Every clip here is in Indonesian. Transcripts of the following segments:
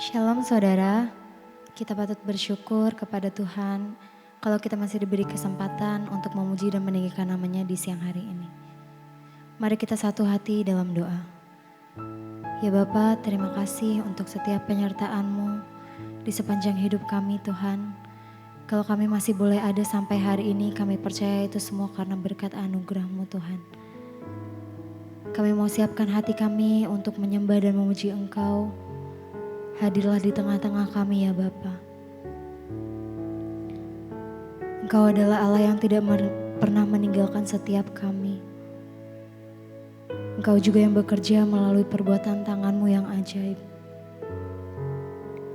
Shalom saudara, kita patut bersyukur kepada Tuhan kalau kita masih diberi kesempatan untuk memuji dan meninggikan namanya di siang hari ini. Mari kita satu hati dalam doa. Ya Bapa, terima kasih untuk setiap penyertaan-Mu di sepanjang hidup kami Tuhan. Kalau kami masih boleh ada sampai hari ini, kami percaya itu semua karena berkat anugerah-Mu Tuhan. Kami mau siapkan hati kami untuk menyembah dan memuji Engkau. Hadirlah di tengah-tengah kami ya Bapa. Engkau adalah Allah yang tidak pernah meninggalkan setiap kami. Engkau juga yang bekerja melalui perbuatan tangan-Mu yang ajaib.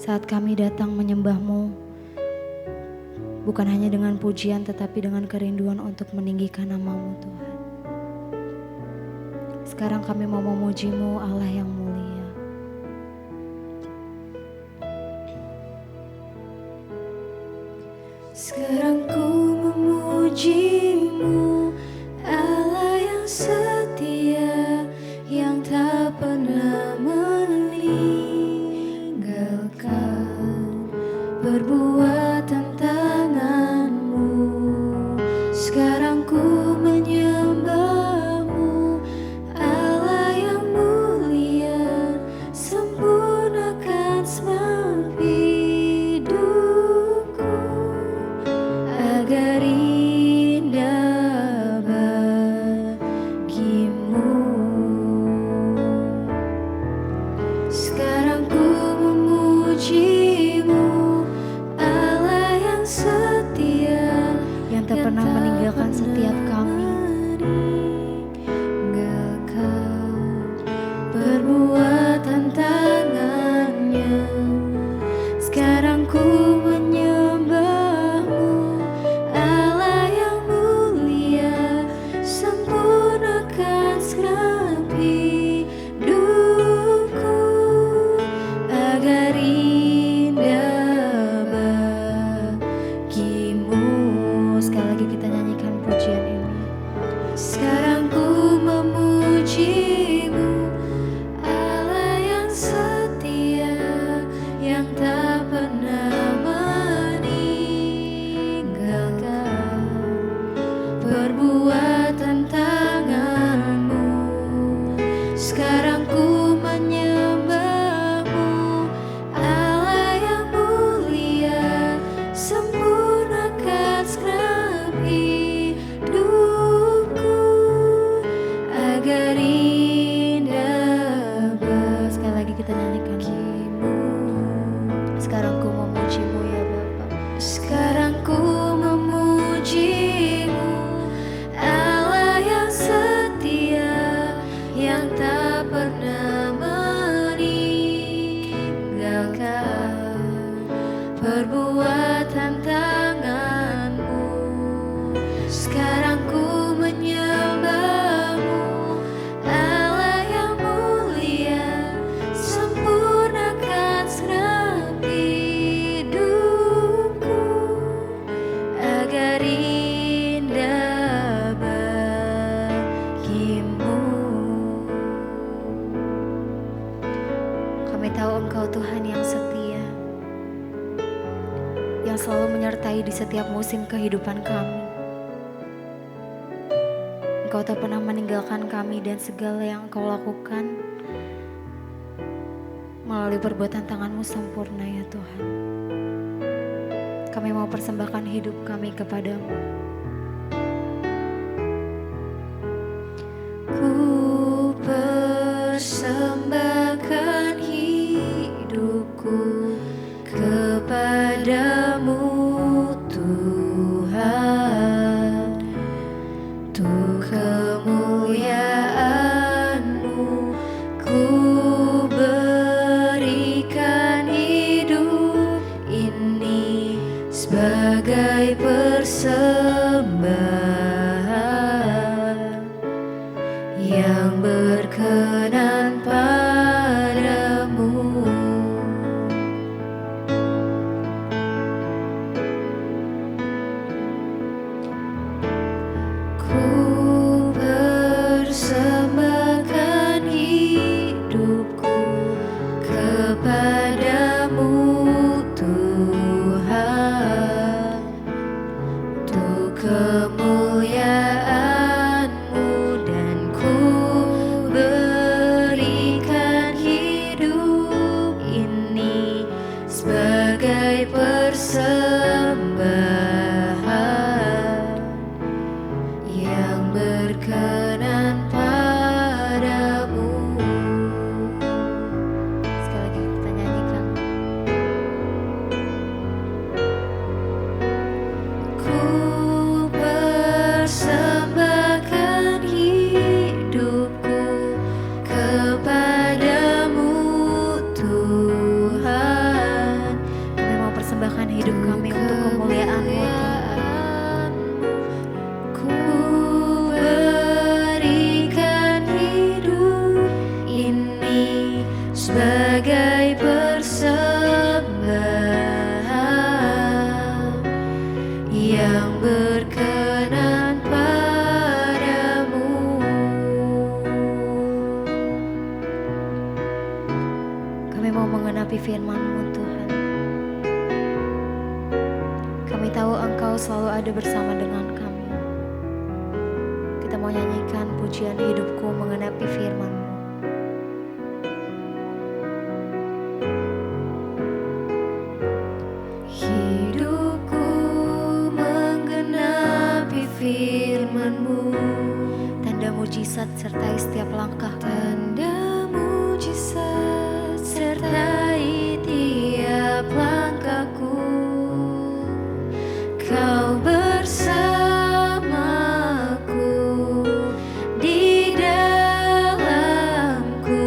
Saat kami datang menyembah-Mu, bukan hanya dengan pujian tetapi dengan kerinduan untuk meninggikan nama-Mu Tuhan. Sekarang kami mau memuji-Mu Allah yang mulia. Sekarang ku memuji-Mu, Allah yang setia, yang tak pernah meninggalkan perbuatan tangan-Mu. Sekarang ku menyembah-Mu, Allah yang mulia, sempurnakan sebab hidupku agar indah bagimu. Sekarang ku memuji-Mu, Allah yang setia, Yang tak pernah meninggalkan setiap kami. meninggalkan perbuatan tangannya. Sekarang ku menyembah-Mu, Allah yang mulia, sempurnakan segenap hidupku agar indah bagimu. Sekali lagi kita nyanyikan pujian ini. Sekarang ku memuji-Mu, Allah yang setia, yang tak pernah meninggalkan perbuatan tangan-Mu. Sekarang ku menyembah-Mu, Allah yang mulia, sempurnakan segenap hidupku agar indah Sekali lagi kita nyanyikan. bagimu. Sekarang ku memuji-Mu ya Bapa. Sekarang ku memuji-Mu, Allah yang setia, yang tak pernah meninggalkan perbuatan tangan-Mu. Sekarang ku menyembah-Mu, Allah yang mulia, sempurnakan segenap hidupku agar indah bagimu. Kami tahu Engkau Tuhan yang setia, yang selalu menyertai di setiap musim kehidupan kami. Engkau tak pernah meninggalkan kami dan segala yang Engkau lakukan melalui perbuatan tangan-Mu sempurna ya Tuhan. Kami mau persembahkan hidup kami kepadamu. Ku persembahkan hidupku kepadamu Tuhan, untuk kemuliaan-Mu ku berikan hidup ini sebagai persembahan yang berkenan padamu. Ku persembahkan hidupku kepadamu Tuhan, untuk kemuliaan-Mu, dan ku berikan hidup ini sebagai persembahan yang berkenan padamu. Sekali lagi kita nyanyikan. Ku persembahkan hidupku kepadamu Tuhan, Kami mau persembahkan hidup kami untuk kemuliaan-Mu Tuhan. ku berikan hidup ini sebagai persembahan yang berkenan padamu. Kami mau mengenapi firman-Mu Tuhan. Kami tahu Engkau selalu ada bersama dengan kami. Kita mau nyanyikan pujian hidupku mengenapi firman-Mu. Hidupku menggenapi firman-Mu, Tanda mujizat sertai setiap langkah kami. tanda mujizat sertai tiap langkahku. Kau bersamaku, di dalamku,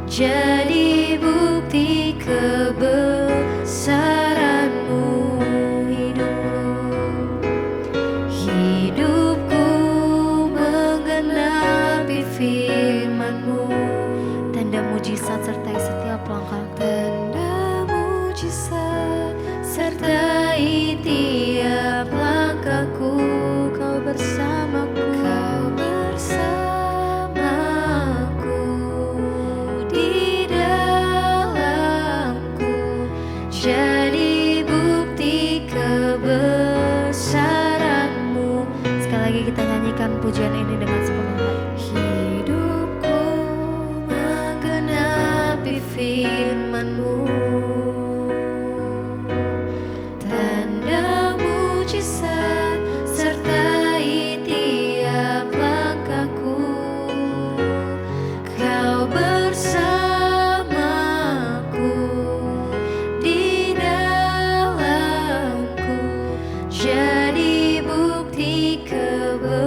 jadi bukti kebesaran-Mu. Hidupku menggenapi firman-Mu, Tanda mujizat sertai setiap langkah kami. tanda mujizat sertai tiap langkahku. Kau bersamaku, di dalamku, jadi bukti kebesaran-Mu. Sekali lagi kita nyanyikan pujian ini dengan sepenuh hati. Hidupku menggenapi firman-Mu, tanda mujizat sertai tiap langkahku. Kau bersamaku, di dalamku, jadi bukti kebesaran-Mu.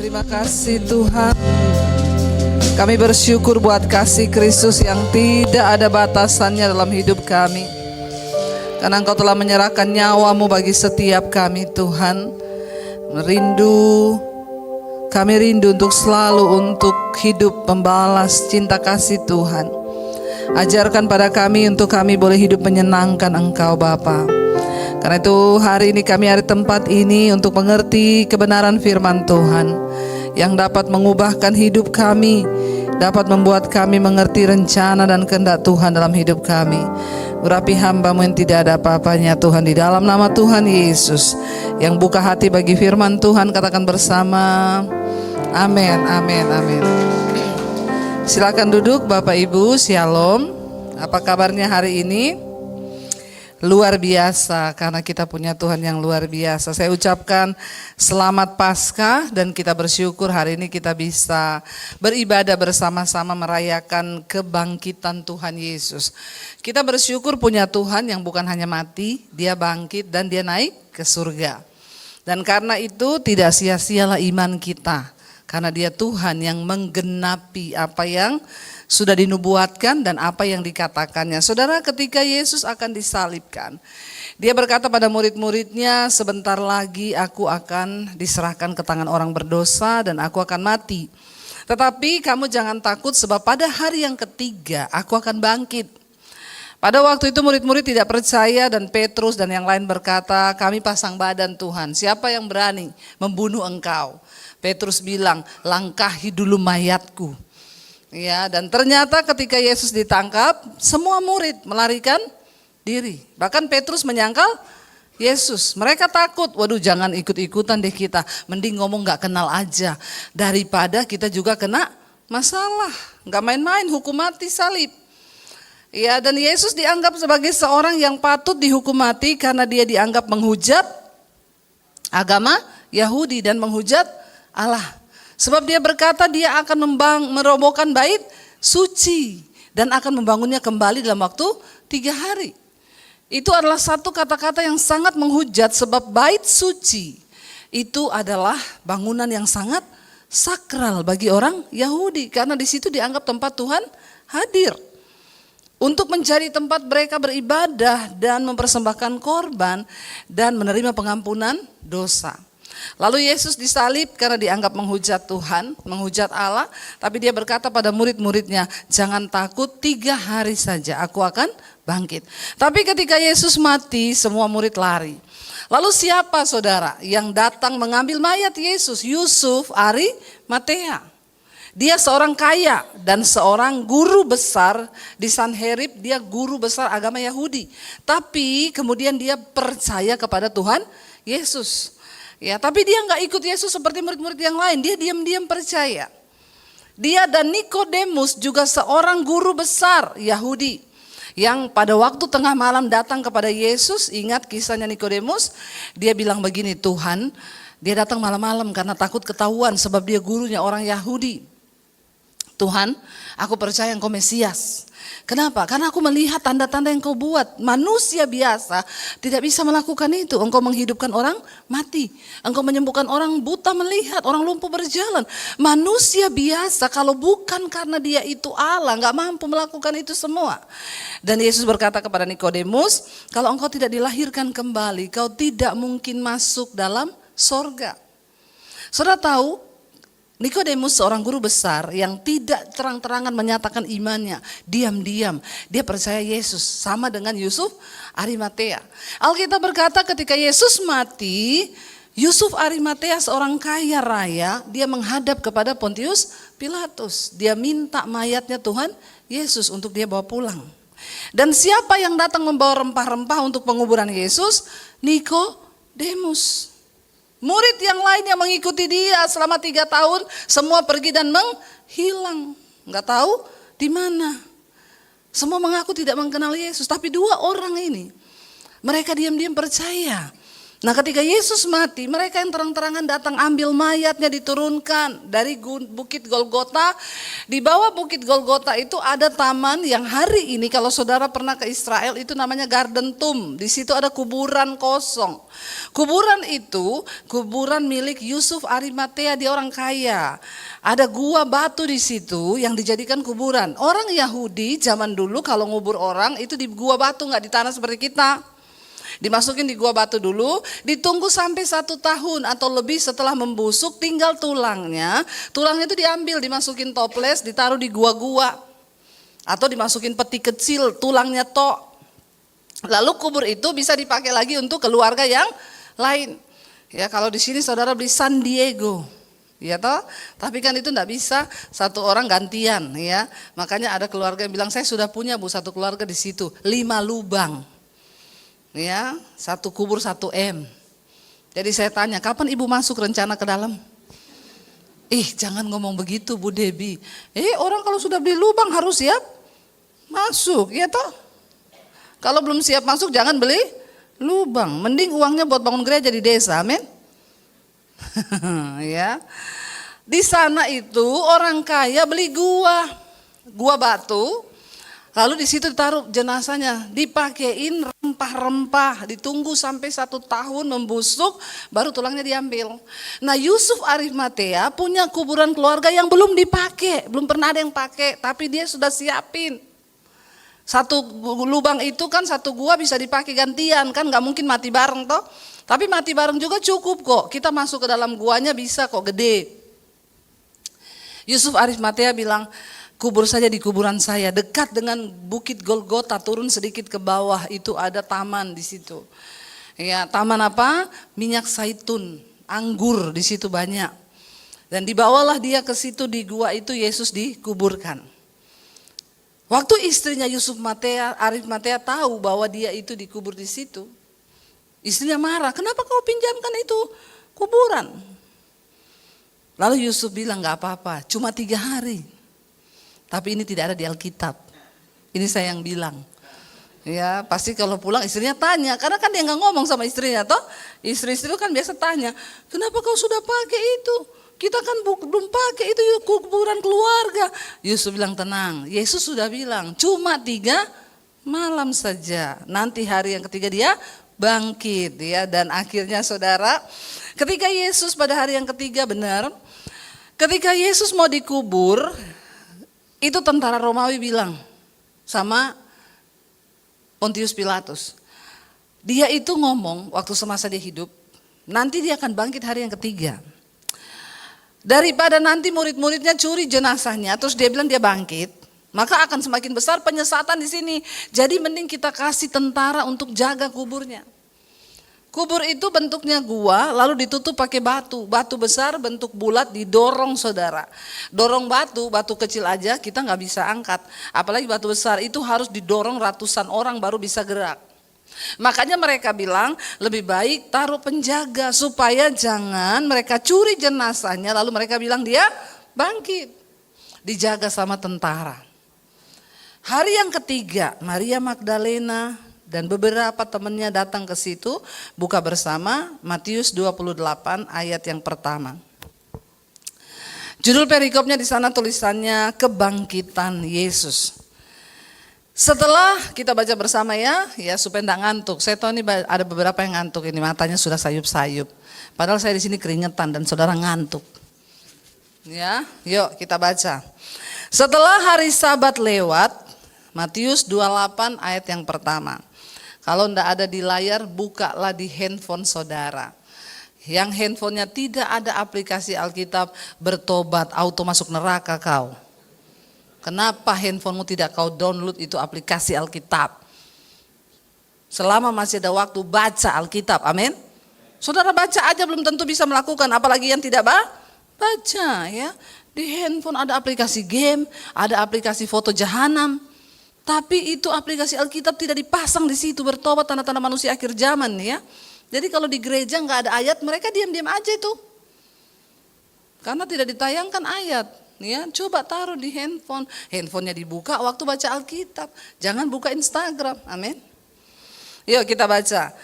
Terima kasih Tuhan. Kami bersyukur buat kasih Kristus yang tidak ada batasannya dalam hidup kami. Karena Engkau telah menyerahkan nyawa-Mu bagi setiap kami Tuhan. Kami rindu untuk selalu untuk hidup membalas cinta kasih Tuhan. Ajarkan pada kami untuk kami boleh hidup menyenangkan Engkau Bapa. Karena itu hari ini kami ada tempat ini untuk mengerti kebenaran firman Tuhan yang dapat mengubahkan hidup kami, dapat membuat kami mengerti rencana dan kehendak Tuhan dalam hidup kami. Urapi hamba-Mu yang tidak ada apa-apanya Tuhan, di dalam nama Tuhan Yesus. Yang buka hati bagi firman Tuhan, katakan bersama, amin, amin, amin. Silakan duduk Bapak Ibu, Shalom. Apa kabarnya hari ini? Luar biasa, karena kita punya Tuhan yang luar biasa. Saya ucapkan selamat Paskah, dan kita bersyukur hari ini kita bisa beribadah bersama-sama merayakan kebangkitan Tuhan Yesus. Kita bersyukur punya Tuhan yang bukan hanya mati, Dia bangkit dan Dia naik ke surga. Dan karena itu tidak sia-sialah iman kita, karena Dia Tuhan yang menggenapi apa yang sudah dinubuatkan dan apa yang dikatakannya. Saudara, ketika Yesus akan disalibkan, dia berkata pada murid-muridnya, sebentar lagi aku akan diserahkan ke tangan orang berdosa dan aku akan mati. Tetapi kamu jangan takut sebab pada hari yang ketiga aku akan bangkit. Pada waktu itu murid-murid tidak percaya dan Petrus dan yang lain berkata, kami pasang badan Tuhan, siapa yang berani membunuh engkau? Petrus bilang, langkahi dulu mayatku. Ya, dan ternyata ketika Yesus ditangkap, semua murid melarikan diri. Bahkan Petrus menyangkal Yesus. Mereka takut, waduh jangan ikut-ikutan deh kita. Mending ngomong gak kenal aja. Daripada kita juga kena masalah. Gak main-main, hukum mati, salib. Ya, dan Yesus dianggap sebagai seorang yang patut dihukum mati karena dia dianggap menghujat agama Yahudi dan menghujat Allah. Sebab dia berkata dia akan merobohkan bait suci dan akan membangunnya kembali dalam waktu 3 hari. Itu adalah satu kata-kata yang sangat menghujat sebab bait suci itu adalah bangunan yang sangat sakral bagi orang Yahudi. Karena di situ dianggap tempat Tuhan hadir. Untuk menjadi tempat mereka beribadah dan mempersembahkan korban dan menerima pengampunan dosa. Lalu Yesus disalib karena dianggap menghujat Tuhan, menghujat Allah. Tapi dia berkata pada murid-muridnya, jangan takut, 3 hari saja aku akan bangkit. Tapi ketika Yesus mati, semua murid lari. Lalu siapa saudara yang datang mengambil mayat Yesus? Yusuf Arimatea. Dia seorang kaya dan seorang guru besar di Sanherib, dia guru besar agama Yahudi. Tapi kemudian dia percaya kepada Tuhan Yesus. Ya, tapi dia nggak ikut Yesus seperti murid-murid yang lain, dia diam-diam percaya. Dia dan Nikodemus juga seorang guru besar Yahudi yang pada waktu tengah malam datang kepada Yesus. Ingat kisahnya Nikodemus, dia bilang begini, Tuhan, dia datang malam-malam karena takut ketahuan sebab dia gurunya orang Yahudi. Tuhan, aku percaya engkau Mesias. Kenapa? Karena aku melihat tanda-tanda yang kau buat. Manusia biasa tidak bisa melakukan itu. Engkau menghidupkan orang mati. Engkau menyembuhkan orang buta melihat, orang lumpuh berjalan. Manusia biasa kalau bukan karena dia itu Allah, gak mampu melakukan itu semua. Dan Yesus berkata kepada Nikodemus, kalau engkau tidak dilahirkan kembali, kau tidak mungkin masuk dalam sorga. Saudara tahu, Nikodemus seorang guru besar yang tidak terang-terangan menyatakan imannya, diam-diam dia percaya Yesus, sama dengan Yusuf Arimatea. Alkitab berkata ketika Yesus mati, Yusuf Arimatea seorang kaya raya, dia menghadap kepada Pontius Pilatus. Dia minta mayatnya Tuhan Yesus untuk dia bawa pulang. Dan siapa yang datang membawa rempah-rempah untuk penguburan Yesus? Nikodemus. Murid yang lain yang mengikuti dia selama 3 tahun semua pergi dan menghilang, nggak tahu di mana. Semua mengaku tidak mengenal Yesus, tapi 2 orang ini mereka diam-diam percaya. Nah ketika Yesus mati, mereka yang terang-terangan datang ambil mayatnya, diturunkan dari Bukit Golgota. Di bawah Bukit Golgota itu ada taman yang hari ini kalau saudara pernah ke Israel itu namanya Garden Tomb. Di situ ada kuburan kosong. Kuburan itu kuburan milik Yusuf Arimatea, dia orang kaya. Ada gua batu di situ yang dijadikan kuburan. Orang Yahudi zaman dulu kalau ngubur orang itu di gua batu, nggak di tanah seperti kita. Dimasukin di gua batu dulu, ditunggu sampai 1 tahun atau lebih setelah membusuk, tinggal tulangnya. Tulangnya itu diambil, dimasukin toples, ditaruh di gua-gua. Atau dimasukin peti kecil, tulangnya tok. Lalu kubur itu bisa dipakai lagi untuk keluarga yang lain. Ya kalau di sini saudara beli San Diego, ya toh. Tapi kan itu enggak bisa 1 orang gantian ya. Makanya ada keluarga yang bilang saya sudah punya Bu 1 keluarga di situ, 5 lubang. Ya, 1 kubur 1 M. Jadi saya tanya, kapan ibu masuk rencana ke dalam? Jangan ngomong begitu Bu Debbie. Orang kalau sudah beli lubang harus siap masuk, ya toh. Kalau belum siap masuk jangan beli lubang. Mending uangnya buat bangun gereja di desa, amin. Ya. Di sana itu orang kaya beli gua batu. Lalu di situ ditaruh jenazahnya, dipakein rempah-rempah, ditunggu sampai 1 tahun membusuk, baru tulangnya diambil. Nah, Yusuf Arimatea punya kuburan keluarga yang belum dipakai, belum pernah ada yang pakai, tapi dia sudah siapin. Satu lubang itu kan, satu gua bisa dipakai gantian kan, nggak mungkin mati bareng toh. Tapi mati bareng juga cukup kok, kita masuk ke dalam guanya bisa kok, gede. Yusuf Arimatea bilang, kubur saja di kuburan saya, dekat dengan Bukit Golgota, turun sedikit ke bawah itu ada taman di situ. Ya, taman apa? Minyak zaitun, anggur di situ banyak. Dan dibawalah dia ke situ di gua itu, Yesus dikuburkan. Waktu istrinya Yusuf Arimatea tahu bahwa dia itu dikubur di situ, istrinya marah, kenapa kau pinjamkan itu kuburan? Lalu Yusuf bilang, gak apa-apa, cuma 3 hari. Tapi ini tidak ada di Alkitab. Ini saya yang bilang. Ya, pasti kalau pulang istrinya tanya, karena kan dia nggak ngomong sama istrinya toh. Istri-istri itu kan biasa tanya, kenapa kau sudah pakai itu? Kita kan belum pakai itu kuburan keluarga. Yusuf bilang, tenang, Yesus sudah bilang cuma 3 malam saja. Nanti hari yang ketiga dia bangkit ya. Dan akhirnya saudara, ketika Yesus pada hari yang ketiga benar, ketika Yesus mau dikubur, itu tentara Romawi bilang sama Pontius Pilatus. Dia itu ngomong waktu semasa dia hidup, nanti dia akan bangkit hari yang ketiga. Daripada nanti murid-muridnya curi jenazahnya, terus dia bilang dia bangkit, maka akan semakin besar penyesatan di sini. Jadi mending kita kasih tentara untuk jaga kuburnya. Kubur itu bentuknya gua, lalu ditutup pakai batu. Batu besar bentuk bulat didorong saudara. Dorong batu kecil aja kita nggak bisa angkat. Apalagi batu besar itu harus didorong ratusan orang baru bisa gerak. Makanya mereka bilang lebih baik taruh penjaga supaya jangan mereka curi jenazahnya lalu mereka bilang dia bangkit. Dijaga sama tentara. Hari yang ketiga Maria Magdalena dan beberapa temannya datang ke situ, buka bersama Matius 28 ayat yang pertama. Judul perikopnya di sana tulisannya kebangkitan Yesus. Setelah kita baca bersama ya supaya enggak ngantuk. Saya tahu ini ada beberapa yang ngantuk ini, matanya sudah sayup-sayup. Padahal saya di sini keringetan dan saudara ngantuk. Ya, yuk kita baca. Setelah hari Sabat lewat, Matius 28 ayat yang pertama. Kalau enggak ada di layar, bukalah di handphone saudara. Yang handphonenya tidak ada aplikasi Alkitab, bertobat, auto masuk neraka kau. Kenapa handphonemu tidak kau download itu aplikasi Alkitab? Selama masih ada waktu, baca Alkitab, amin. Saudara baca aja belum tentu bisa melakukan, apalagi yang tidak baca ya. Di handphone ada aplikasi game, ada aplikasi foto jahanam. Tapi itu aplikasi Alkitab tidak dipasang di situ, bertobat tanda-tanda manusia akhir zaman ya. Jadi kalau di gereja nggak ada ayat, mereka diam-diam aja itu. Karena tidak ditayangkan ayat. Ya, coba taruh di handphone. Handphonenya dibuka waktu baca Alkitab. Jangan buka Instagram. Amin. Yuk kita baca.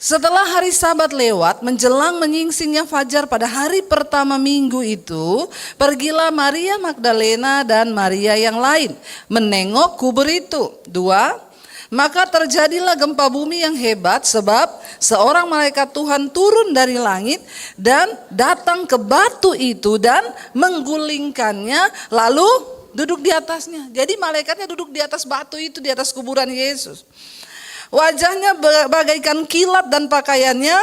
Setelah hari Sabat lewat, menjelang menyingsingnya fajar pada hari pertama minggu itu, pergilah Maria Magdalena dan Maria yang lain menengok kubur itu. 2. Maka terjadilah gempa bumi yang hebat sebab seorang malaikat Tuhan turun dari langit dan datang ke batu itu dan menggulingkannya lalu duduk di atasnya. Jadi malaikatnya duduk di atas batu itu, di atas kuburan Yesus. Wajahnya bagaikan kilat dan pakaiannya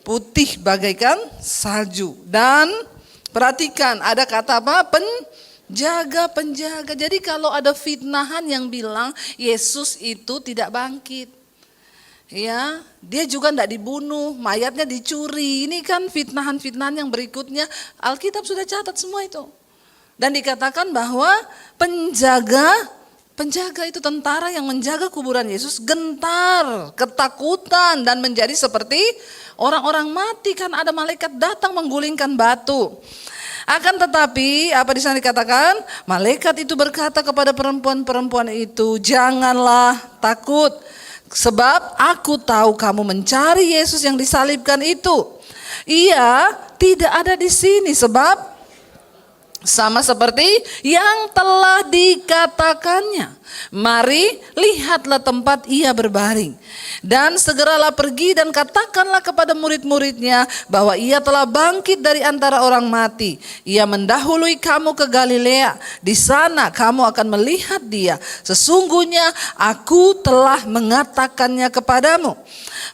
putih bagaikan salju. Dan perhatikan ada kata apa? Penjaga. Jadi kalau ada fitnahan yang bilang Yesus itu tidak bangkit. Ya, dia juga tidak dibunuh, mayatnya dicuri. Ini kan fitnahan-fitnahan yang berikutnya. Alkitab sudah catat semua itu. Dan dikatakan bahwa penjaga itu tentara yang menjaga kuburan Yesus gentar, ketakutan dan menjadi seperti orang-orang mati kan ada malaikat datang menggulingkan batu. Akan tetapi apa di sana dikatakan? Malaikat itu berkata kepada perempuan-perempuan itu, janganlah takut sebab aku tahu kamu mencari Yesus yang disalibkan itu. Ia tidak ada di sini sebab sama seperti yang telah dikatakannya. Mari lihatlah tempat ia berbaring. Dan segeralah pergi dan katakanlah kepada murid-muridnya bahwa ia telah bangkit dari antara orang mati. Ia mendahului kamu ke Galilea. Di sana kamu akan melihat dia. Sesungguhnya aku telah mengatakannya kepadamu.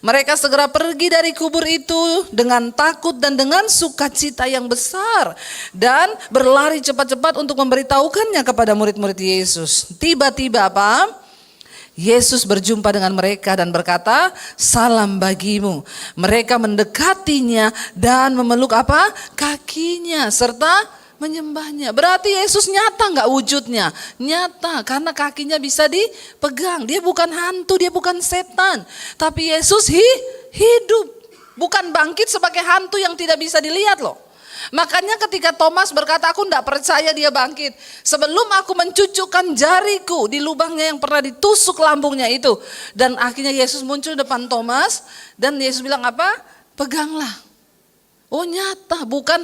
Mereka segera pergi dari kubur itu dengan takut dan dengan sukacita yang besar. Dan berlari cepat-cepat untuk memberitahukannya kepada murid-murid Yesus. Tiba-tiba apa? Yesus berjumpa dengan mereka dan berkata, salam bagimu. Mereka mendekatinya dan memeluk apa? Kakinya serta menyembahnya. Berarti Yesus nyata nggak wujudnya? Nyata, karena kakinya bisa dipegang. Dia bukan hantu, dia bukan setan. Tapi Yesus hidup. Bukan bangkit sebagai hantu yang tidak bisa dilihat loh. Makanya ketika Thomas berkata, aku tidak percaya dia bangkit. Sebelum aku mencucukkan jariku di lubangnya yang pernah ditusuk lambungnya itu. Dan akhirnya Yesus muncul depan Thomas. Dan Yesus bilang apa? Peganglah. Oh nyata, bukan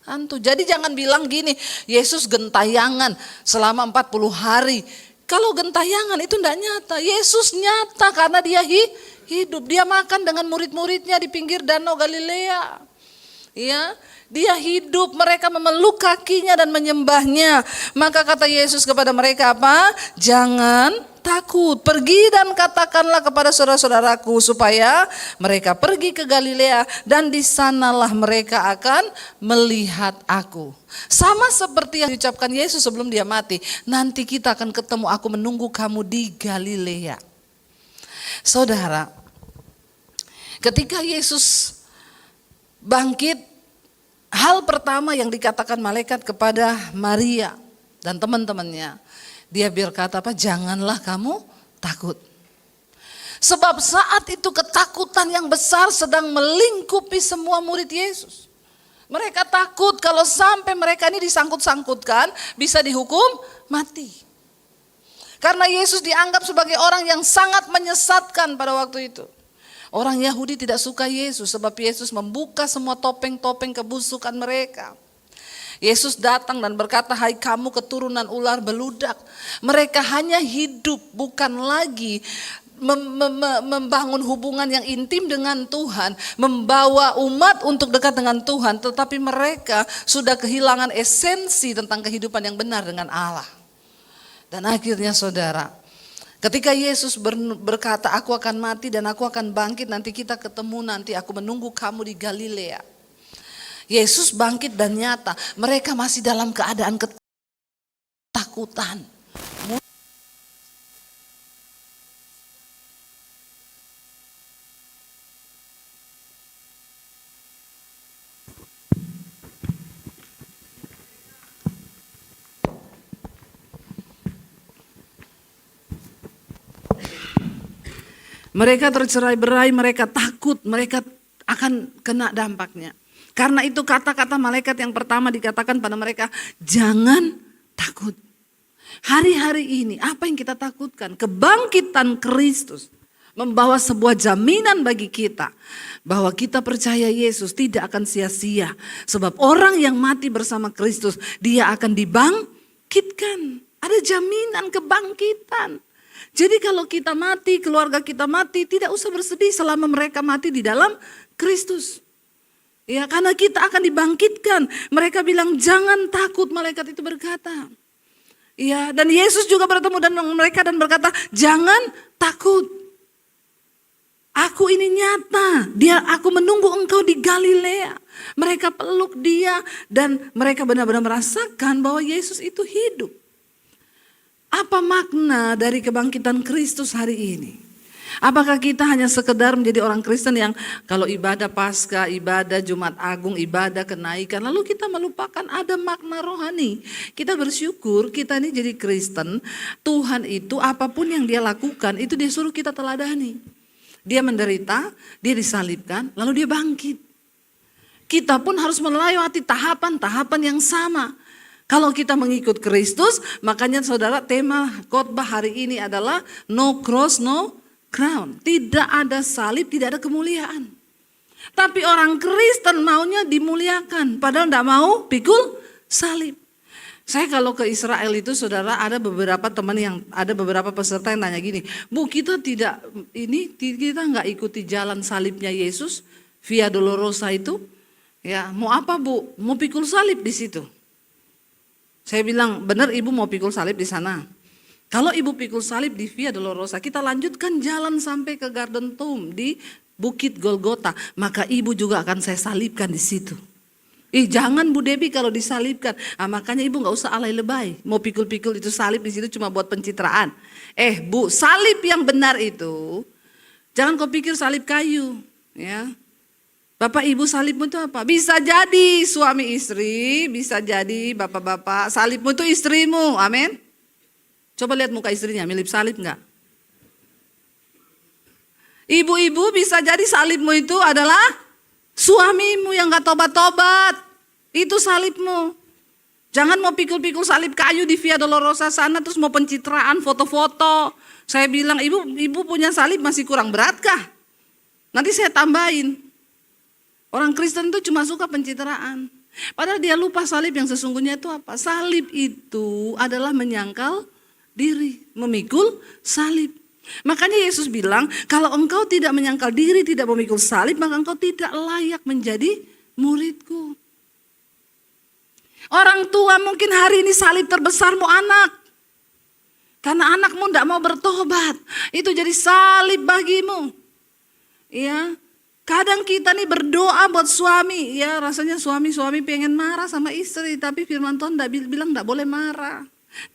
hantu. Jadi jangan bilang gini, Yesus gentayangan selama 40 hari. Kalau gentayangan itu tidak nyata. Yesus nyata karena dia hidup. Dia makan dengan murid-muridnya di pinggir danau Galilea. Ya, dia hidup, mereka memeluk kakinya dan menyembahnya. Maka kata Yesus kepada mereka apa? Jangan takut, pergi dan katakanlah kepada saudara-saudaraku supaya mereka pergi ke Galilea dan di sanalah mereka akan melihat aku. Sama seperti yang diucapkan Yesus sebelum dia mati, nanti kita akan ketemu, aku menunggu kamu di Galilea. Saudara, ketika Yesus bangkit, hal pertama yang dikatakan malaikat kepada Maria dan teman-temannya, dia berkata apa? Janganlah kamu takut. Sebab saat itu ketakutan yang besar sedang melingkupi semua murid Yesus. Mereka takut kalau sampai mereka ini disangkut-sangkutkan bisa dihukum mati. Karena Yesus dianggap sebagai orang yang sangat menyesatkan pada waktu itu. Orang Yahudi tidak suka Yesus sebab Yesus membuka semua topeng-topeng kebusukan mereka. Yesus datang dan berkata, hai kamu keturunan ular beludak. Mereka hanya hidup, bukan lagi membangun hubungan yang intim dengan Tuhan, membawa umat untuk dekat dengan Tuhan, tetapi mereka sudah kehilangan esensi tentang kehidupan yang benar dengan Allah. Dan akhirnya saudara, ketika Yesus berkata, aku akan mati dan aku akan bangkit, nanti kita ketemu, nanti aku menunggu kamu di Galilea. Yesus bangkit dan nyata, mereka masih dalam keadaan ketakutan. Mereka tercerai-berai, mereka takut, mereka akan kena dampaknya. Karena itu kata-kata malaikat yang pertama dikatakan pada mereka, jangan takut. Hari-hari ini apa yang kita takutkan? Kebangkitan Kristus membawa sebuah jaminan bagi kita bahwa kita percaya Yesus tidak akan sia-sia. Sebab orang yang mati bersama Kristus, dia akan dibangkitkan. Ada jaminan kebangkitan. Jadi kalau kita mati, keluarga kita mati, tidak usah bersedih selama mereka mati di dalam Kristus. Ya, karena kita akan dibangkitkan. Mereka bilang jangan takut, malaikat itu berkata. Ya, dan Yesus juga bertemu dengan mereka dan berkata, jangan takut. Aku ini nyata, aku menunggu engkau di Galilea. Mereka peluk dia dan mereka benar-benar merasakan bahwa Yesus itu hidup. Apa makna dari kebangkitan Kristus hari ini? Apakah kita hanya sekedar menjadi orang Kristen yang kalau ibadah Paskah, ibadah Jumat Agung, ibadah kenaikan, lalu kita melupakan ada makna rohani. Kita bersyukur kita ini jadi Kristen, Tuhan itu apapun yang dia lakukan itu dia suruh kita teladani. Dia menderita, dia disalibkan, lalu dia bangkit. Kita pun harus melewati tahapan-tahapan yang sama. Kalau kita mengikut Kristus, makanya saudara tema khotbah hari ini adalah no cross, no crown. Tidak ada salib, tidak ada kemuliaan. Tapi orang Kristen maunya dimuliakan, padahal tidak mau pikul salib. Saya kalau ke Israel itu saudara ada beberapa peserta yang nanya gini, Bu kita kita nggak ikuti jalan salibnya Yesus, Via Dolorosa itu, ya mau apa Bu? Mau pikul salib di situ. Saya bilang benar ibu mau pikul salib di sana. Kalau ibu pikul salib di Via Dolorosa, kita lanjutkan jalan sampai ke Garden Tomb di Bukit Golgota, maka ibu juga akan saya salibkan di situ. Jangan Bu Debi kalau disalibkan. Makanya ibu nggak usah alay lebay. Mau pikul-pikul itu salib di situ cuma buat pencitraan. Bu, salib yang benar itu jangan kau pikir salib kayu, ya. Bapak ibu salibmu itu apa? Bisa jadi suami istri, bisa jadi bapak-bapak salibmu itu istrimu. Amin. Coba lihat muka istrinya, mirip salib nggak? Ibu-ibu bisa jadi salibmu itu adalah suamimu yang gak tobat-tobat, itu salibmu. Jangan mau pikul-pikul salib kayu di Via Dolorosa sana terus mau pencitraan, foto-foto. Saya bilang, ibu punya salib masih kurang berat kah? Nanti saya tambahin. Orang Kristen itu cuma suka pencitraan. Padahal dia lupa salib yang sesungguhnya itu apa? Salib itu adalah menyangkal diri, memikul salib. Makanya Yesus bilang, kalau engkau tidak menyangkal diri, tidak memikul salib, maka engkau tidak layak menjadi muridku. Orang tua mungkin hari ini salib terbesarmu anak. Karena anakmu tidak mau bertobat. Itu jadi salib bagimu. Ya, kadang kita nih berdoa buat suami. Ya, rasanya suami pengen marah sama istri. Tapi firman Tuhan bilang tidak boleh marah.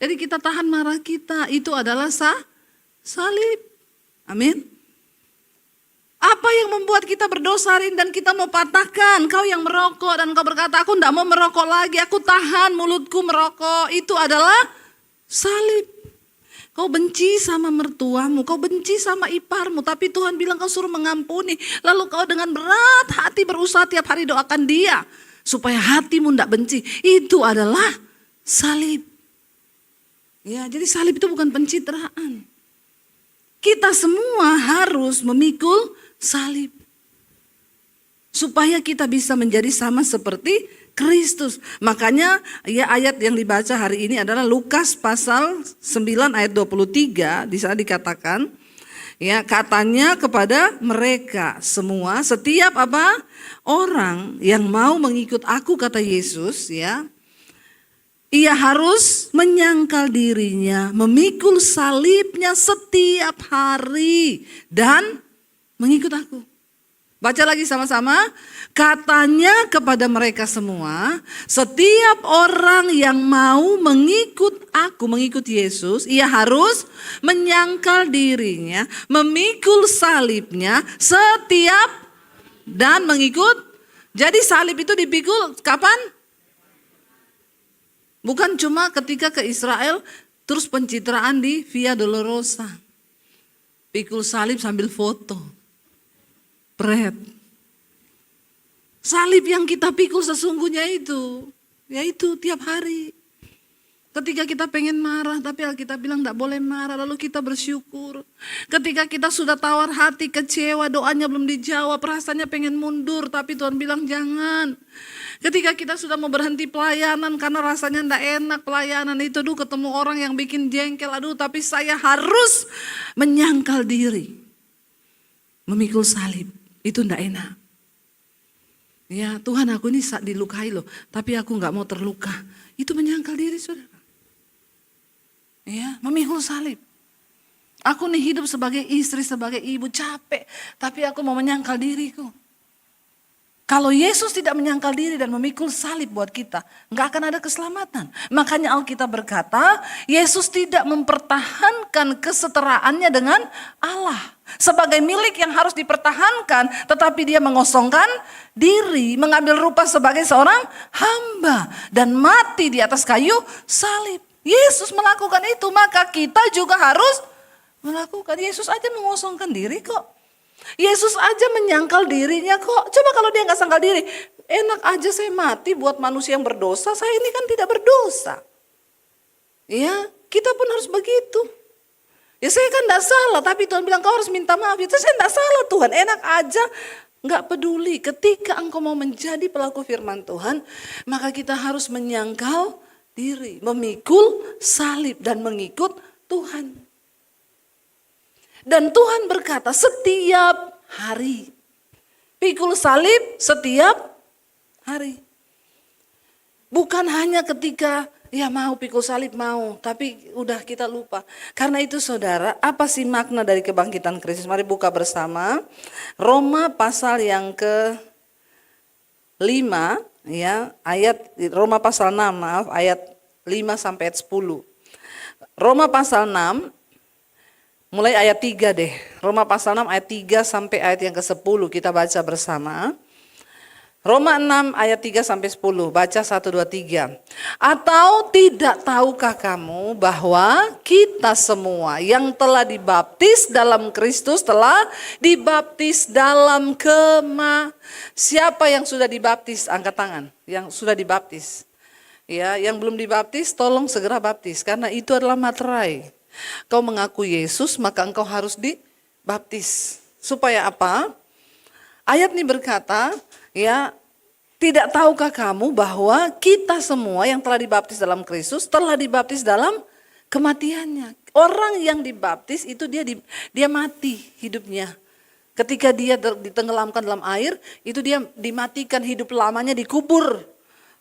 Jadi kita tahan marah kita. Itu adalah salib. Amin. Apa yang membuat kita berdosa dan kita mau patahkan? Kau yang merokok dan kau berkata aku tidak mau merokok lagi, aku tahan mulutku merokok. Itu adalah salib. Kau benci sama mertuamu, kau benci sama iparmu, tapi Tuhan bilang kau suruh mengampuni. Lalu kau dengan berat hati berusaha tiap hari doakan dia supaya hatimu tidak benci. Itu adalah salib. Ya, jadi salib itu bukan pencitraan. Kita semua harus memikul salib. Supaya kita bisa menjadi sama seperti Kristus. Makanya ya ayat yang dibaca hari ini adalah Lukas pasal 9 ayat 23. Di sana dikatakan, ya katanya kepada mereka semua, setiap orang yang mau mengikut aku kata Yesus, ya. Ia harus menyangkal dirinya, memikul salibnya setiap hari dan mengikut aku. Baca lagi sama-sama. Katanya kepada mereka semua, setiap orang yang mau mengikut aku, mengikut Yesus, ia harus menyangkal dirinya, memikul salibnya setiap dan mengikut. Jadi salib itu dipikul kapan? Bukan cuma ketika ke Israel terus pencitraan di Via Dolorosa. Pikul salib sambil foto. Pret. Salib yang kita pikul sesungguhnya itu, yaitu tiap hari. Ketika kita pengen marah, tapi Alkitab bilang tidak boleh marah, lalu kita bersyukur. Ketika kita sudah tawar hati, kecewa, doanya belum dijawab, rasanya pengen mundur, tapi Tuhan bilang jangan. Ketika kita sudah mau berhenti pelayanan karena rasanya tidak enak pelayanan itu, ketemu orang yang bikin jengkel, tapi saya harus menyangkal diri. Memikul salib, itu tidak enak. Ya Tuhan, aku ini dilukai loh, tapi aku nggak mau terluka. Itu menyangkal diri, saudara. Ya, memikul salib. Aku nih hidup sebagai istri, sebagai ibu, capek, tapi aku mau menyangkal diriku. Kalau Yesus tidak menyangkal diri dan memikul salib buat kita, nggak akan ada keselamatan. Makanya Alkitab berkata, Yesus tidak mempertahankan keseteraannya dengan Allah sebagai milik yang harus dipertahankan, tetapi dia mengosongkan diri, mengambil rupa sebagai seorang hamba dan mati di atas kayu salib. Yesus melakukan itu, maka kita juga harus melakukan. Yesus aja mengosongkan diri kok. Yesus aja menyangkal dirinya kok. Coba kalau dia gak sangkal diri, enak aja saya mati buat manusia yang berdosa, saya ini kan tidak berdosa. Ya, kita pun harus begitu. Ya saya kan gak salah, tapi Tuhan bilang kau harus minta maaf. Itu saya gak salah Tuhan, enak aja. Gak peduli, ketika engkau mau menjadi pelaku firman Tuhan, maka kita harus menyangkal diri, memikul salib dan mengikut Tuhan. Dan Tuhan berkata setiap hari. Pikul salib setiap hari. Bukan hanya ketika ya mau pikul salib mau, tapi udah kita lupa. Karena itu saudara, apa sih makna dari kebangkitan Kristus? Mari buka bersama Roma pasal yang ke-5 ya, Roma pasal 6 ayat 5 sampai ayat 10. Roma pasal 6 mulai ayat 3 deh. Roma pasal 6 ayat 3 sampai ayat yang ke-10 kita baca bersama. Roma 6 ayat 3 sampai 10, baca 1, 2, 3. Atau tidak tahukah kamu bahwa kita semua yang telah dibaptis dalam Kristus telah dibaptis dalam Siapa yang sudah dibaptis? Angkat tangan. Yang sudah dibaptis. Ya, yang belum dibaptis tolong segera baptis karena itu adalah materai. Kau mengaku Yesus maka engkau harus dibaptis. Supaya apa? Ayat ini berkata, ya, tidak tahukah kamu bahwa kita semua yang telah dibaptis dalam Kristus telah dibaptis dalam kematiannya. Orang yang dibaptis itu dia mati hidupnya. Ketika dia ditenggelamkan dalam air, itu dia dimatikan, hidup lamanya dikubur.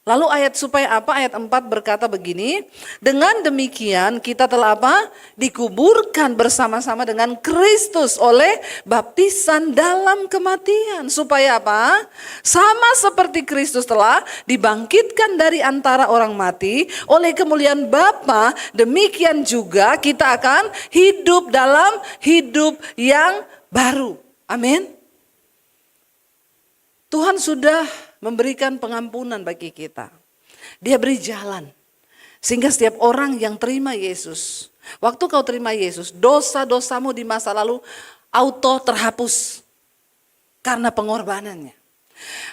Lalu supaya apa? Ayat 4 berkata begini, dengan demikian kita telah apa? Dikuburkan bersama-sama dengan Kristus oleh baptisan dalam kematian. Supaya apa? Sama seperti Kristus telah dibangkitkan dari antara orang mati oleh kemuliaan Bapa, demikian juga kita akan hidup dalam hidup yang baru. Amin. Tuhan sudah memberikan pengampunan bagi kita. Dia beri jalan. Sehingga setiap orang yang terima Yesus. Waktu kau terima Yesus, dosa-dosamu di masa lalu auto terhapus. Karena pengorbanannya.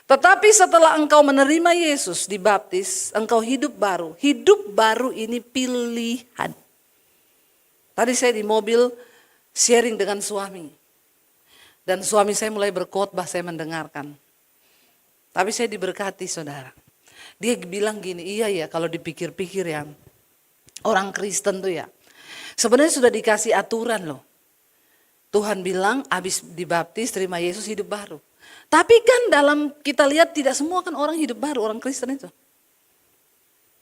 Tetapi setelah engkau menerima Yesus, dibaptis, engkau hidup baru. Hidup baru ini pilihan. Tadi saya di mobil sharing dengan suami. Dan suami saya mulai berkhotbah, saya mendengarkan. Tapi saya diberkati saudara. Dia bilang gini, iya ya kalau dipikir-pikir ya. Orang Kristen tuh ya. Sebenarnya sudah dikasih aturan loh. Tuhan bilang habis dibaptis terima Yesus hidup baru. Tapi kan dalam kita lihat tidak semua kan orang hidup baru, orang Kristen itu.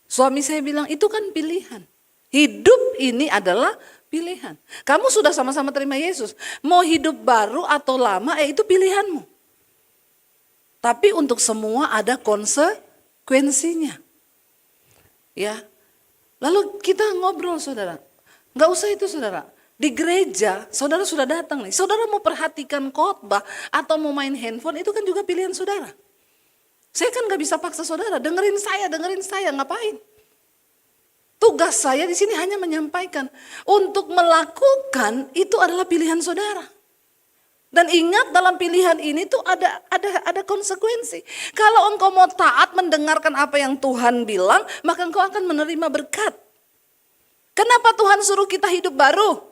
Suami saya bilang itu kan pilihan. Hidup ini adalah pilihan. Kamu sudah sama-sama terima Yesus. Mau hidup baru atau lama itu pilihanmu. Tapi untuk semua ada konsekuensinya. Ya. Lalu kita ngobrol saudara. Enggak usah itu saudara. Di gereja saudara sudah datang nih. Saudara mau perhatikan khotbah atau mau main handphone itu kan juga pilihan saudara. Saya kan gak bisa paksa saudara. Dengerin saya. Ngapain? Tugas saya di sini hanya menyampaikan. Untuk melakukan itu adalah pilihan saudara. Dan ingat dalam pilihan ini tuh ada konsekuensi. Kalau engkau mau taat mendengarkan apa yang Tuhan bilang, maka engkau akan menerima berkat. Kenapa Tuhan suruh kita hidup baru?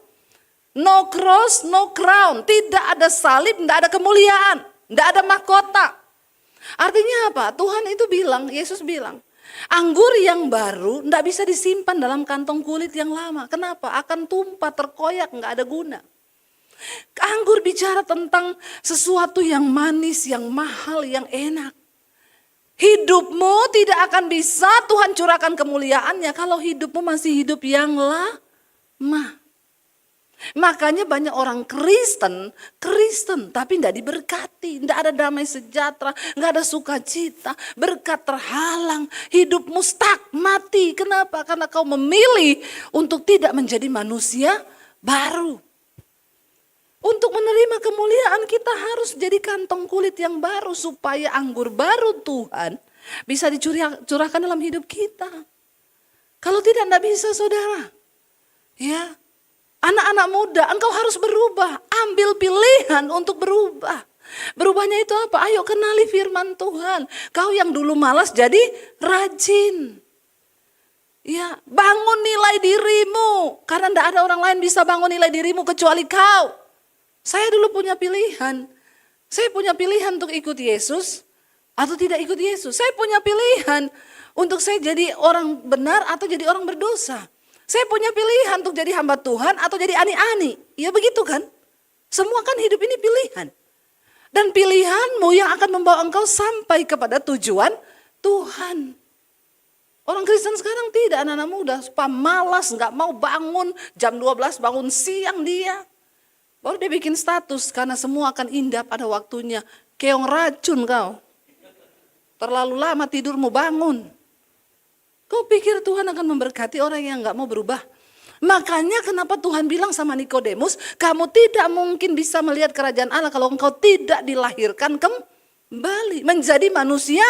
No cross, no crown. Tidak ada salib, tidak ada kemuliaan. Tidak ada mahkota. Artinya apa? Tuhan itu bilang, Yesus bilang, anggur yang baru tidak bisa disimpan dalam kantong kulit yang lama. Kenapa? Akan tumpah, terkoyak, nggak ada guna. Anggur bicara tentang sesuatu yang manis, yang mahal, yang enak. Hidupmu tidak akan bisa Tuhan curahkan kemuliaannya kalau hidupmu masih hidup yang lama. Makanya banyak orang Kristen tapi tidak diberkati, tidak ada damai sejahtera, nggak ada sukacita, berkat terhalang, hidupmu stuck, mati. Kenapa? Karena kau memilih untuk tidak menjadi manusia baru. Untuk menerima kemuliaan kita harus jadi kantong kulit yang baru supaya anggur baru Tuhan bisa dicurahkan dalam hidup kita. Kalau tidak bisa saudara. Ya, anak-anak muda engkau harus berubah. Ambil pilihan untuk berubah. Berubahnya itu apa? Ayo kenali firman Tuhan. Kau yang dulu malas jadi rajin. Ya, bangun nilai dirimu. Karena tidak ada orang lain bisa bangun nilai dirimu kecuali kau. Saya dulu punya pilihan. Saya punya pilihan untuk ikut Yesus atau tidak ikut Yesus. Saya punya pilihan Untuk saya jadi orang benar atau jadi orang berdosa. Saya punya pilihan untuk jadi hamba Tuhan atau jadi ani-ani. Ya begitu kan? Semua kan hidup ini pilihan. Dan pilihanmu yang akan membawa engkau sampai kepada tujuan Tuhan. Orang Kristen sekarang tidak, anak-anak muda. Malas, gak mau bangun. Jam 12 bangun siang dia. Baru dia bikin status karena semua akan indah pada waktunya. Keong racun kau. Terlalu lama tidurmu bangun. Kau pikir Tuhan akan memberkati orang yang gak mau berubah? Makanya kenapa Tuhan bilang sama Nikodemus, kamu tidak mungkin bisa melihat kerajaan Allah kalau engkau tidak dilahirkan kembali. Menjadi manusia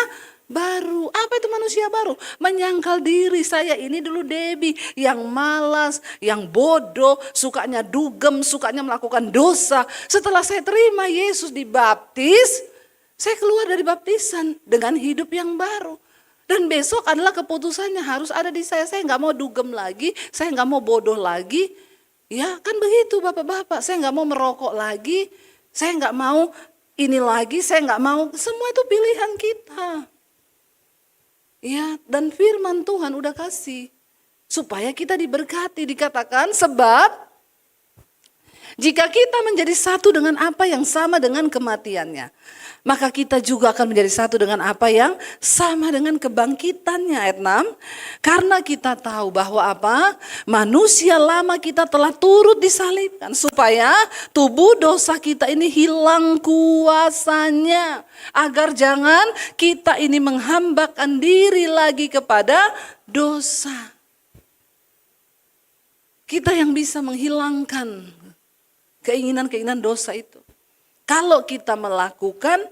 baru. Apa itu manusia baru? Menyangkal diri. Saya ini dulu Debbie yang malas, yang bodoh, sukanya dugem, sukanya melakukan dosa. Setelah saya terima Yesus dibaptis, saya keluar dari baptisan dengan hidup yang baru. Dan besok adalah keputusannya harus ada di saya. Saya nggak mau dugem lagi, saya nggak mau bodoh lagi. Ya kan begitu bapak-bapak, saya nggak mau merokok lagi, saya nggak mau ini lagi, saya nggak mau. Semua itu pilihan kita. Ya, dan firman Tuhan udah kasih. Supaya kita diberkati, dikatakan sebab jika kita menjadi satu dengan apa yang sama dengan kematiannya, maka kita juga akan menjadi satu dengan apa yang sama dengan kebangkitannya. Ayat 6. Karena kita tahu bahwa apa? Manusia lama kita telah turut disalibkan. Supaya tubuh dosa kita ini hilang kuasanya. Agar jangan kita ini menghambakan diri lagi kepada dosa. Kita yang bisa menghilangkan keinginan-keinginan dosa itu. Kalau kita melakukan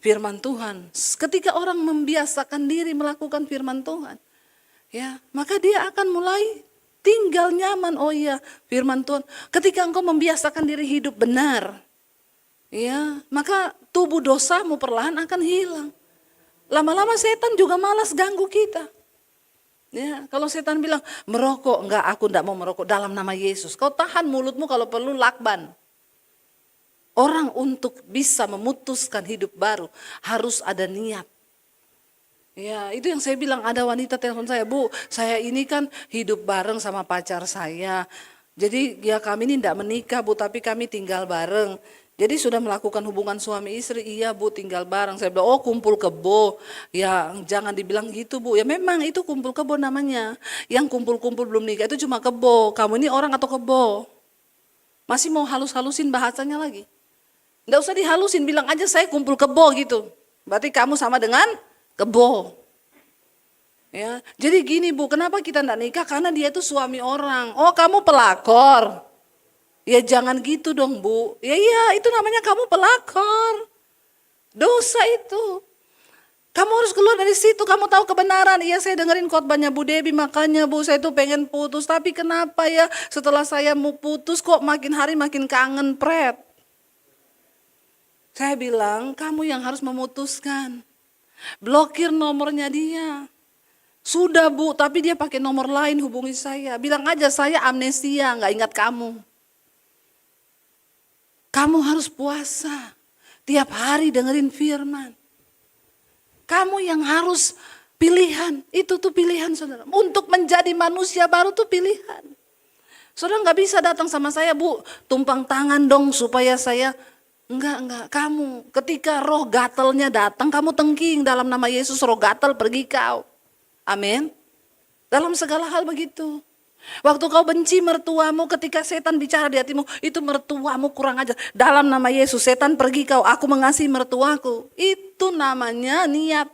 firman Tuhan, ketika orang membiasakan diri melakukan firman Tuhan, ya, maka dia akan mulai tinggal nyaman. Oh iya, firman Tuhan. Ketika engkau membiasakan diri hidup benar, ya, maka tubuh dosamu perlahan akan hilang. Lama-lama setan juga malas ganggu kita. Ya, kalau setan bilang merokok, enggak, aku enggak mau merokok dalam nama Yesus. Kau tahan mulutmu kalau perlu lakban. Orang untuk bisa memutuskan hidup baru harus ada niat. Ya, itu yang saya bilang, ada wanita telepon saya, Bu, saya ini kan hidup bareng sama pacar saya. Jadi ya kami ini tidak menikah, Bu, tapi kami tinggal bareng. Jadi sudah melakukan hubungan suami istri, iya Bu, tinggal bareng. Saya bilang, oh kumpul kebo. Ya jangan dibilang gitu Bu, ya memang itu kumpul kebo namanya. Yang kumpul-kumpul belum nikah itu cuma kebo. Kamu ini orang atau kebo? Masih mau halus-halusin bahasanya lagi? Nggak usah dihalusin, bilang aja saya kumpul kebo gitu. Berarti kamu sama dengan kebo. Ya, jadi gini Bu, kenapa kita enggak nikah? Karena dia itu suami orang. Oh kamu pelakor. Ya jangan gitu dong Bu. Ya iya, itu namanya kamu pelakor. Dosa itu. Kamu harus keluar dari situ, kamu tahu kebenaran. Iya saya dengerin khotbahnya Bu Debbie, makanya Bu saya tuh pengen putus. Tapi kenapa ya setelah saya mau putus kok makin hari makin kangen pret. Saya bilang, kamu yang harus memutuskan. Blokir nomornya dia. Sudah Bu, tapi dia pakai nomor lain hubungi saya. Bilang aja saya amnesia, gak ingat kamu. Kamu harus puasa. Tiap hari dengerin firman. Kamu yang harus pilihan. Itu tuh pilihan saudara. Untuk menjadi manusia baru tuh pilihan. Saudara gak bisa datang sama saya, Bu, tumpang tangan dong supaya saya... Enggak, kamu ketika roh gatelnya datang, kamu tengking dalam nama Yesus, roh gatel pergi kau. Amin. Dalam segala hal begitu. Waktu kau benci mertuamu, ketika setan bicara di hatimu, itu mertuamu kurang ajar. Dalam nama Yesus, setan pergi kau, aku mengasihi mertuaku. Itu namanya niat.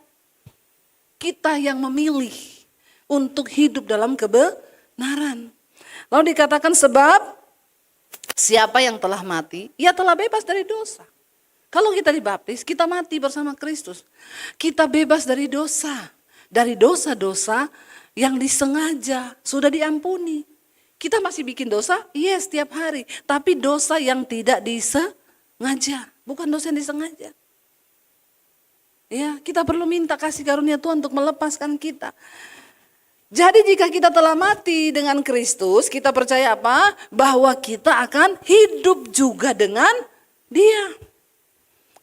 Kita yang memilih untuk hidup dalam kebenaran. Lalu dikatakan sebab siapa yang telah mati, ia telah bebas dari dosa. Kalau kita dibaptis, kita mati bersama Kristus. Kita bebas dari dosa. Dari dosa-dosa yang disengaja, sudah diampuni. Kita masih bikin dosa? Yes, setiap hari. Tapi dosa yang tidak disengaja. Bukan dosa yang disengaja. Ya, kita perlu minta kasih karunia Tuhan untuk melepaskan kita. Jadi jika kita telah mati dengan Kristus, kita percaya apa? Bahwa kita akan hidup juga dengan Dia.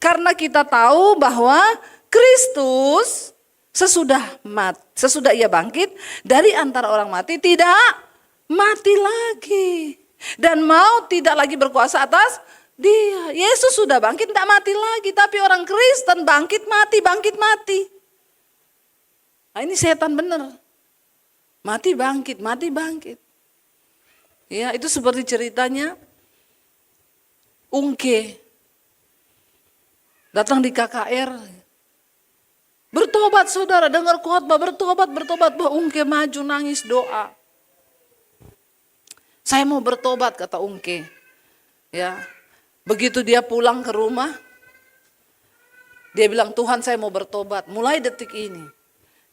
Karena kita tahu bahwa Kristus Sesudah ia bangkit dari antara orang mati, tidak mati lagi. Dan maut tidak lagi berkuasa atas dia. Yesus sudah bangkit, tidak mati lagi. Tapi orang Kristen bangkit mati, bangkit mati. Nah, ini setan benar. Mati bangkit, mati bangkit. Ya, itu seperti ceritanya Ungke datang di KKR. Bertobat saudara, dengar khotbah, bertobat. Bah, Ungke maju nangis doa. Saya mau bertobat, kata Ungke. Ya, begitu dia pulang ke rumah, dia bilang, Tuhan saya mau bertobat. Mulai detik ini,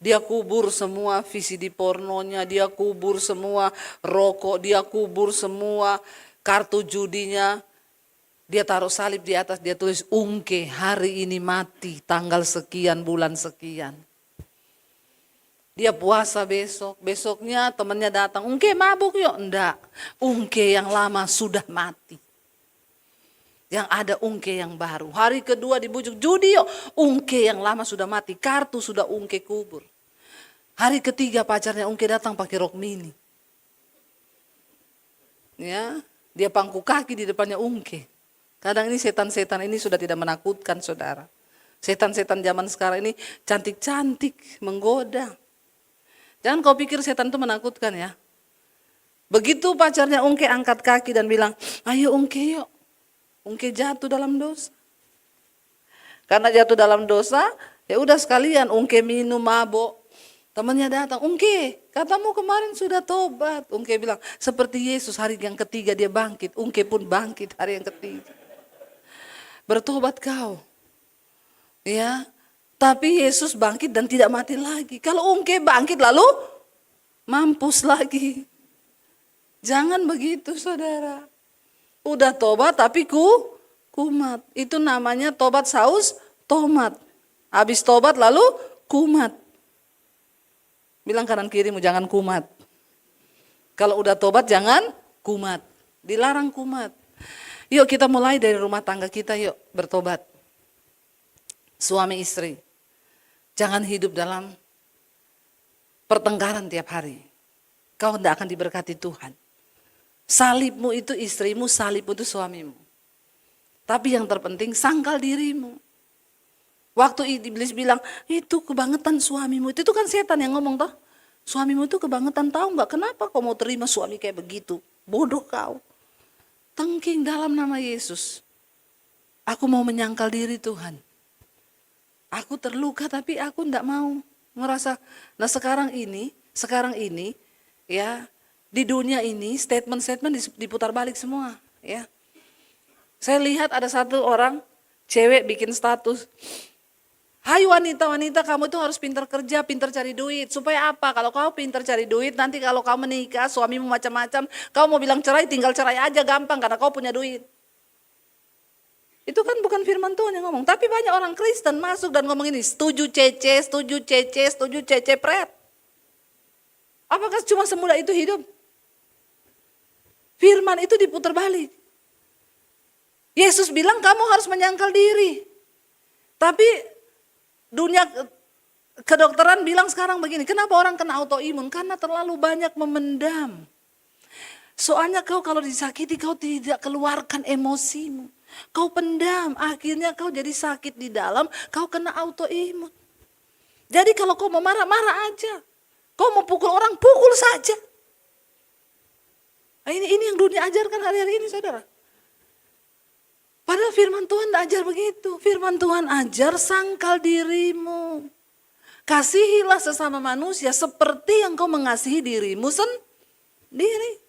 dia kubur semua VCD pornonya, dia kubur semua rokok, dia kubur semua kartu judinya. Dia taruh salib di atas, dia tulis Ungke hari ini mati tanggal sekian bulan sekian. Dia puasa besoknya temannya datang, Ungke mabuk yuk. Enggak, Ungke yang lama sudah mati. Yang ada Ungke yang baru. Hari kedua dibujuk judi yuk, Ungke yang lama sudah mati, kartu sudah Ungke kubur. Hari ketiga pacarnya Ungke datang pakai rok mini. Ya, dia pangku kaki di depannya Ungke. Kadang ini setan-setan ini sudah tidak menakutkan saudara. Setan-setan zaman sekarang ini cantik-cantik, menggoda. Jangan kau pikir setan itu menakutkan ya. Begitu pacarnya Ungke angkat kaki dan bilang, ayo Ungke yuk. Ungke jatuh dalam dosa. Karena jatuh dalam dosa, ya udah sekalian Ungke minum mabok. Temannya datang, Ungke katamu kemarin sudah tobat. Ungke bilang, seperti Yesus hari yang ketiga dia bangkit. Ungke pun bangkit hari yang ketiga. Bertobat kau. Ya, tapi Yesus bangkit dan tidak mati lagi. Kalau Ungke bangkit lalu mampus lagi. Jangan begitu saudara. Udah tobat tapi kumat. Itu namanya tobat saus tomat. Habis tobat lalu kumat. Bilang kanan kirimu jangan kumat. Kalau udah tobat jangan kumat. Dilarang kumat. Yuk kita mulai dari rumah tangga kita yuk bertobat. Suami istri. Jangan hidup dalam pertengkaran tiap hari. Kau tidak akan diberkati Tuhan. Salibmu itu istrimu, salibmu itu suamimu. Tapi yang terpenting sangkal dirimu. Waktu iblis bilang, itu kebangetan suamimu. Itu kan setan yang ngomong toh. Suamimu itu kebangetan, tahu nggak kenapa kau mau terima suami kayak begitu? Bodoh kau. Tengking dalam nama Yesus. Aku mau menyangkal diri Tuhan. Aku terluka tapi aku enggak mau ngerasa. Nah sekarang ini ya di dunia ini statement-statement diputar balik semua ya. Saya lihat ada satu orang cewek bikin status. Hai wanita-wanita, kamu tuh harus pintar kerja, pintar cari duit. Supaya apa? Kalau kau pintar cari duit, nanti kalau kau menikah, suamimu macam-macam, kau mau bilang cerai, tinggal cerai aja gampang karena kau punya duit. Itu kan bukan firman Tuhan yang ngomong. Tapi banyak orang Kristen masuk dan ngomong ini, setuju cece, pret. Apakah cuma semudah itu hidup? Firman itu diputar balik. Yesus bilang kamu harus menyangkal diri. Tapi dunia kedokteran bilang sekarang begini, kenapa orang kena autoimun? Karena terlalu banyak memendam. Soalnya kau kalau disakiti kau tidak keluarkan emosimu. Kau pendam, akhirnya kau jadi sakit di dalam, kau kena autoimun. Jadi kalau kau mau marah-marah aja. Kau mau pukul orang, pukul saja. Nah, ini yang dunia ajarkan hari-hari ini saudara. Padahal firman Tuhan tidak ajar begitu. Firman Tuhan ajar sangkal dirimu. Kasihilah sesama manusia seperti yang kau mengasihi dirimu sendiri.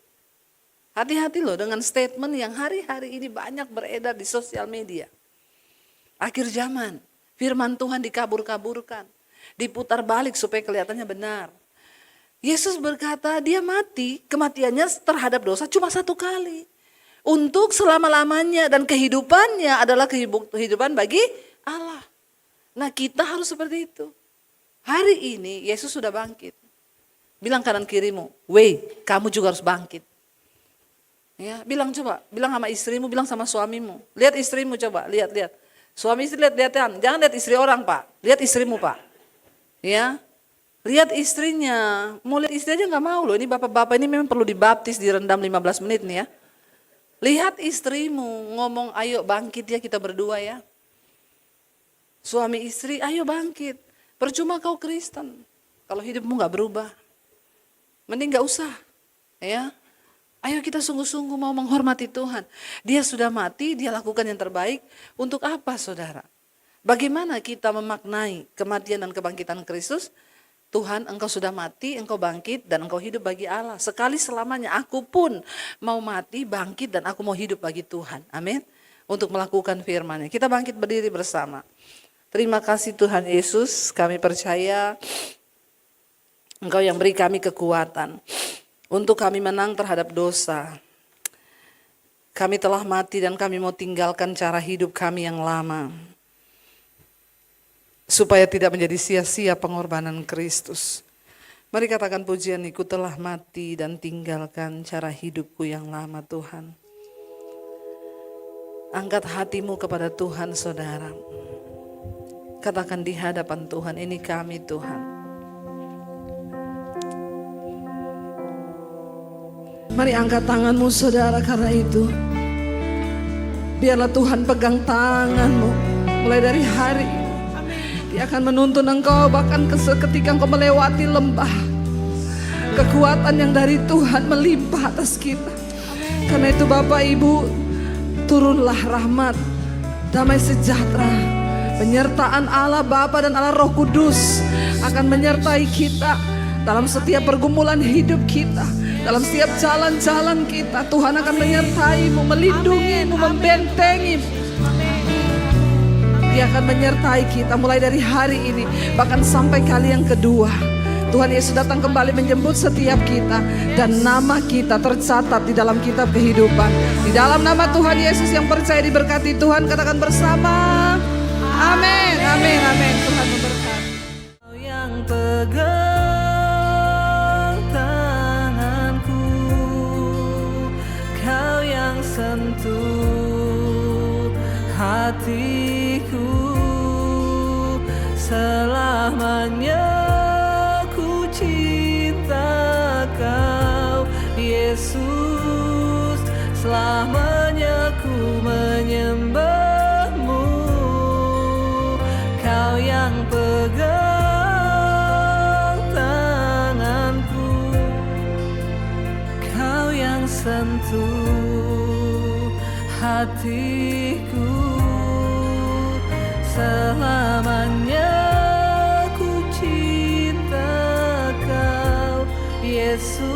Hati-hati loh dengan statement yang hari-hari ini banyak beredar di sosial media. Akhir zaman, firman Tuhan dikabur-kaburkan. Diputar balik supaya kelihatannya benar. Yesus berkata dia mati, kematiannya terhadap dosa cuma satu kali. Untuk selama-lamanya dan kehidupannya adalah kehidupan bagi Allah. Nah kita harus seperti itu. Hari ini Yesus sudah bangkit. Bilang kanan kirimu, weh kamu juga harus bangkit. Ya, bilang sama istrimu, bilang sama suamimu. Lihat istrimu coba, lihat. Suami istri lihat-lihatan, jangan lihat istri orang Pak, lihat istrimu Pak. Ya, lihat istrinya, mau lihat istri aja nggak mau loh. Ini bapak-bapak ini memang perlu dibaptis, direndam 15 menit nih ya. Lihat istrimu, ngomong ayo bangkit ya kita berdua ya. Suami istri, ayo bangkit. Percuma kau Kristen, kalau hidupmu nggak berubah. Mending nggak usah, ya. Ayo kita sungguh-sungguh mau menghormati Tuhan. Dia sudah mati, dia lakukan yang terbaik. Untuk apa saudara? Bagaimana kita memaknai kematian dan kebangkitan Kristus? Tuhan, engkau sudah mati, engkau bangkit, dan engkau hidup bagi Allah. Sekali selamanya aku pun mau mati, bangkit, dan aku mau hidup bagi Tuhan. Amin. Untuk melakukan firman-Nya. Kita bangkit berdiri bersama. Terima kasih Tuhan Yesus, kami percaya Engkau yang beri kami kekuatan untuk kami menang terhadap dosa. Kami telah mati dan kami mau tinggalkan cara hidup kami yang lama. Supaya tidak menjadi sia-sia pengorbanan Kristus. Mari katakan pujian, Ku telah mati dan tinggalkan cara hidupku yang lama Tuhan. Angkat hatimu kepada Tuhan saudara. Katakan di hadapan Tuhan, ini kami Tuhan. Mari angkat tanganmu saudara, karena itu biarlah Tuhan pegang tanganmu mulai dari hari ini. Dia akan menuntun engkau bahkan ketika engkau melewati lembah. Kekuatan yang dari Tuhan melimpah atas kita. Karena itu Bapak Ibu, turunlah rahmat, damai sejahtera, penyertaan Allah Bapa dan Allah Roh Kudus akan menyertai kita dalam setiap pergumulan hidup kita. Dalam setiap jalan-jalan kita, Tuhan akan menyertai-Mu, melindungi-Mu, membentengi-Mu. Dia akan menyertai kita mulai dari hari ini, bahkan sampai kali yang kedua. Tuhan Yesus datang kembali menjemput setiap kita, dan nama kita tercatat di dalam kitab kehidupan. Di dalam nama Tuhan Yesus yang percaya diberkati Tuhan, katakan bersama, amin, amin, amin. Tuhan memberkati. Yang tegar sentuh hatiku, selamanya ku cinta Kau Yesus, selamanya ku menyembah-Mu. Kau yang pegang tanganku, Kau yang sentuh hatiku, selamanya ku cinta Kau Yesus.